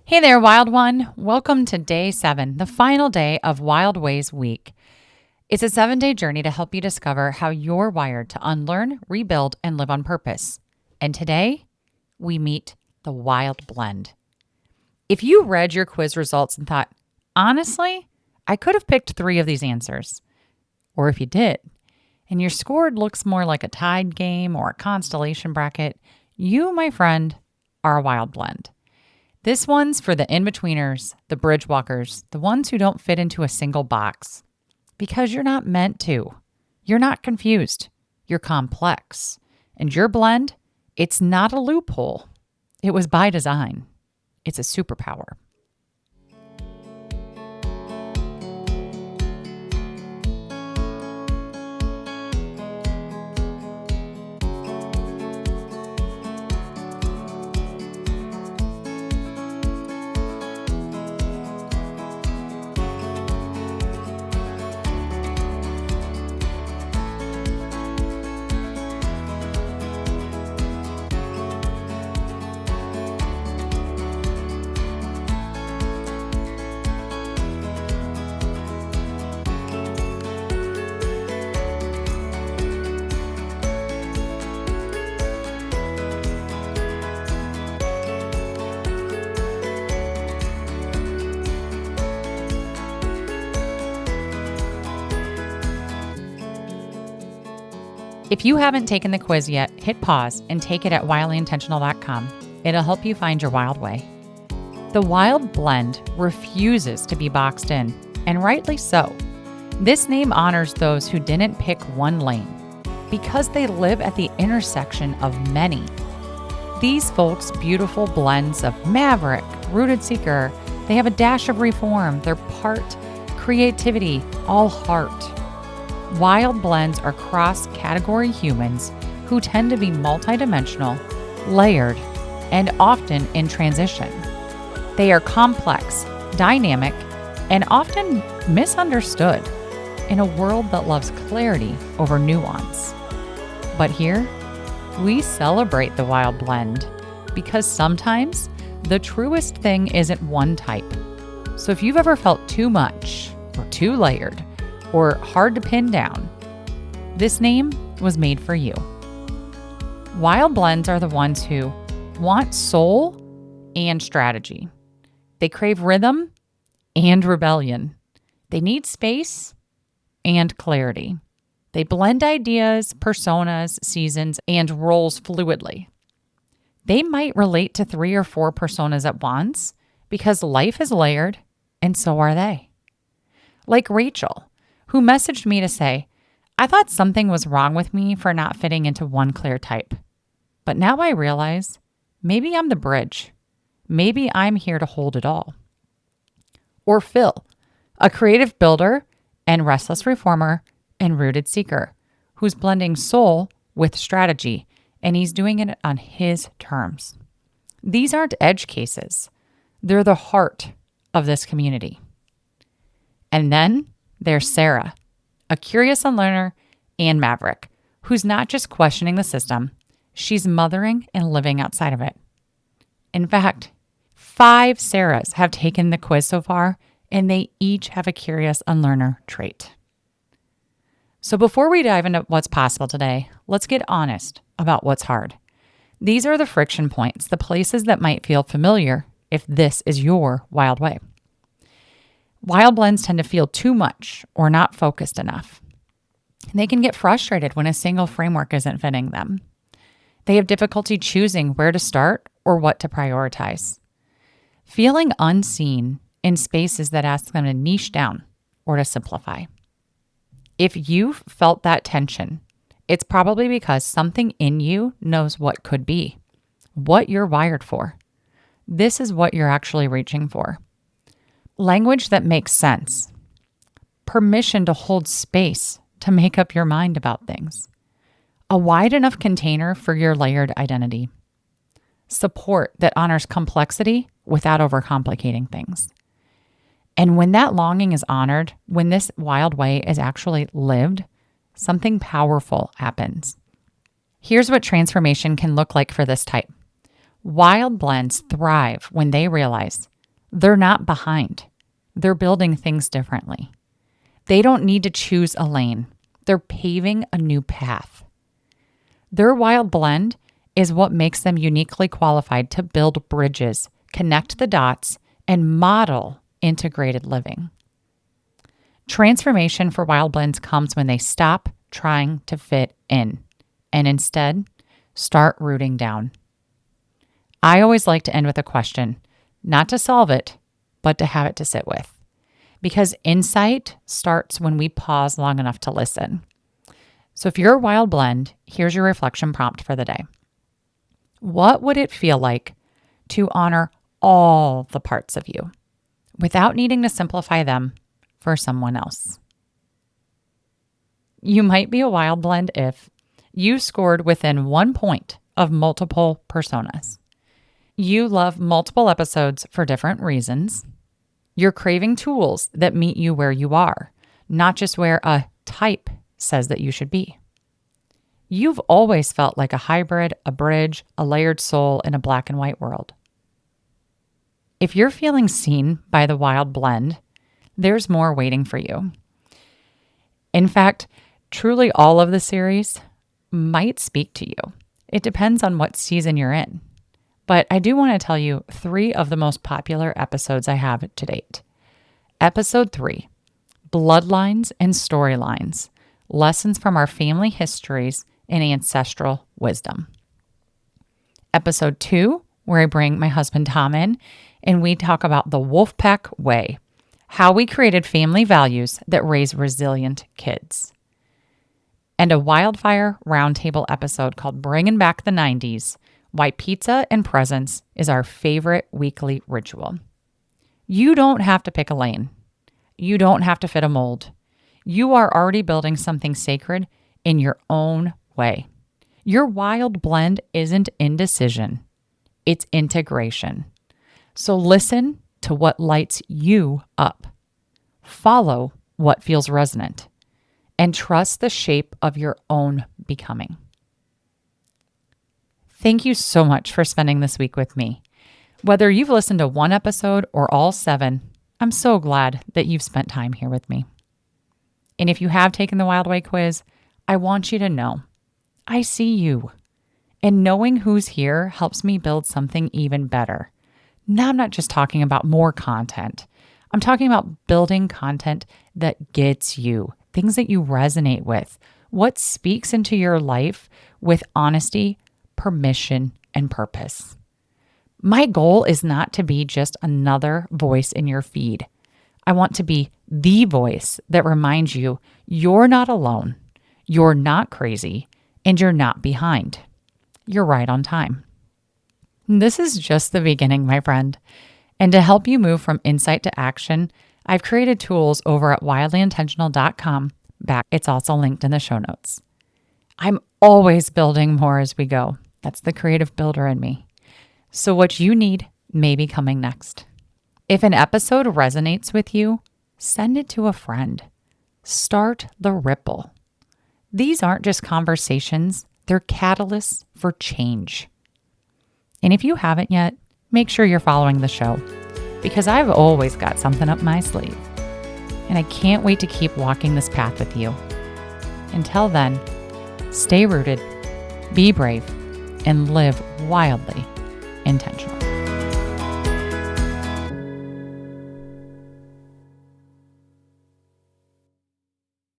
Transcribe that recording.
Hey there, Wild One. Welcome to day 7, the final day of Wild Ways Week. It's a 7-day journey to help you discover how you're wired to unlearn, rebuild, and live on purpose. And today, we meet the wild blend. If you read your quiz results and thought, honestly, I could have picked 3 of these answers, or if you did, and your score looks more like a tide game or a constellation bracket, you, my friend, are a wild blend. This one's for the in-betweeners, the bridge walkers, the ones who don't fit into a single box. Because you're not meant to. You're not confused. You're complex. And your blend, it's not a loophole. It was by design. It's a superpower. If you haven't taken the quiz yet, hit pause and take it at wildlyintentional.com. It'll help you find your wild way. The wild blend refuses to be boxed in, and rightly so. This name honors those who didn't pick one lane because they live at the intersection of many. These folks' beautiful blends of maverick, rooted seeker, they have a dash of reform, they're part creativity, all heart. Wild blends are cross-category humans who tend to be multidimensional, layered, and often in transition. They are complex, dynamic, and often misunderstood in a world that loves clarity over nuance. But here, we celebrate the wild blend because sometimes the truest thing isn't one type. So if you've ever felt too much or too layered, or hard to pin down, this name was made for you. Wild blends are the ones who want soul and strategy. They crave rhythm and rebellion. They need space and clarity. They blend ideas, personas, seasons, and roles fluidly. They might relate to 3 or 4 personas at once because life is layered, and so are they. Like Rachel, who messaged me to say, I thought something was wrong with me for not fitting into one clear type. But now I realize maybe I'm the bridge. Maybe I'm here to hold it all. Or Phil, a creative builder and restless reformer and rooted seeker, who's blending soul with strategy, and he's doing it on his terms. These aren't edge cases. They're the heart of this community. And then there's Sarah, a curious unlearner and maverick, who's not just questioning the system, she's mothering and living outside of it. In fact, 5 Sarahs have taken the quiz so far, and they each have a curious unlearner trait. So before we dive into what's possible today, let's get honest about what's hard. These are the friction points, the places that might feel familiar if this is your wild way. Wild blends tend to feel too much or not focused enough. They can get frustrated when a single framework isn't fitting them. They have difficulty choosing where to start or what to prioritize. Feeling unseen in spaces that ask them to niche down or to simplify. If you've felt that tension, it's probably because something in you knows what could be, what you're wired for. This is what you're actually reaching for. Language that makes sense. Permission to hold space to make up your mind about things. A wide enough container for your layered identity. Support that honors complexity without overcomplicating things. And when that longing is honored, when this wild way is actually lived, something powerful happens. Here's what transformation can look like for this type. Wild blends thrive when they realize They're not behind. They're building things differently. They don't need to choose a lane. They're paving a new path. Their wild blend is what makes them uniquely qualified to build bridges, connect the dots, and model integrated living. Transformation for wild blends comes when they stop trying to fit in and instead start rooting down. I always like to end with a question, not to solve it, but to have it to sit with. Because insight starts when we pause long enough to listen. So if you're a wild blend, here's your reflection prompt for the day. What would it feel like to honor all the parts of you without needing to simplify them for someone else? You might be a wild blend if you scored within 1 point of multiple personas. You love multiple episodes for different reasons. You're craving tools that meet you where you are, not just where a type says that you should be. You've always felt like a hybrid, a bridge, a layered soul in a black and white world. If you're feeling seen by the wild blend, there's more waiting for you. In fact, truly all of the series might speak to you. It depends on what season you're in. But I do want to tell you 3 of the most popular episodes I have to date. Episode 3, Bloodlines and Storylines, Lessons from Our Family Histories and Ancestral Wisdom. Episode 2, where I bring my husband Tom in, and we talk about the Wolfpack Way, how we created family values that raise resilient kids. And a wildfire roundtable episode called Bringing Back the 90s, Why Pizza and Presents is Our Favorite Weekly Ritual. You don't have to pick a lane. You don't have to fit a mold. You are already building something sacred in your own way. Your wild blend isn't indecision. It's integration. So listen to what lights you up. Follow what feels resonant. And trust the shape of your own becoming. Thank you so much for spending this week with me. Whether you've listened to 1 episode or all 7, I'm so glad that you've spent time here with me. And if you have taken the Wild Way quiz, I want you to know I see you. And knowing who's here helps me build something even better. Now, I'm not just talking about more content. I'm talking about building content that gets you, things that you resonate with, what speaks into your life with honesty, permission, and purpose. My goal is not to be just another voice in your feed. I want to be the voice that reminds you you're not alone, you're not crazy, and you're not behind. You're right on time. This is just the beginning, my friend. And to help you move from insight to action, I've created tools over at wildlyintentional.com. It's also linked in the show notes. I'm always building more as we go. That's the creative builder in me. So what you need may be coming next. If an episode resonates with you, send it to a friend. Start the ripple. These aren't just conversations, they're catalysts for change. And if you haven't yet, make sure you're following the show, because I've always got something up my sleeve. And I can't wait to keep walking this path with you. Until then, stay rooted, be brave, and live wildly intentionally.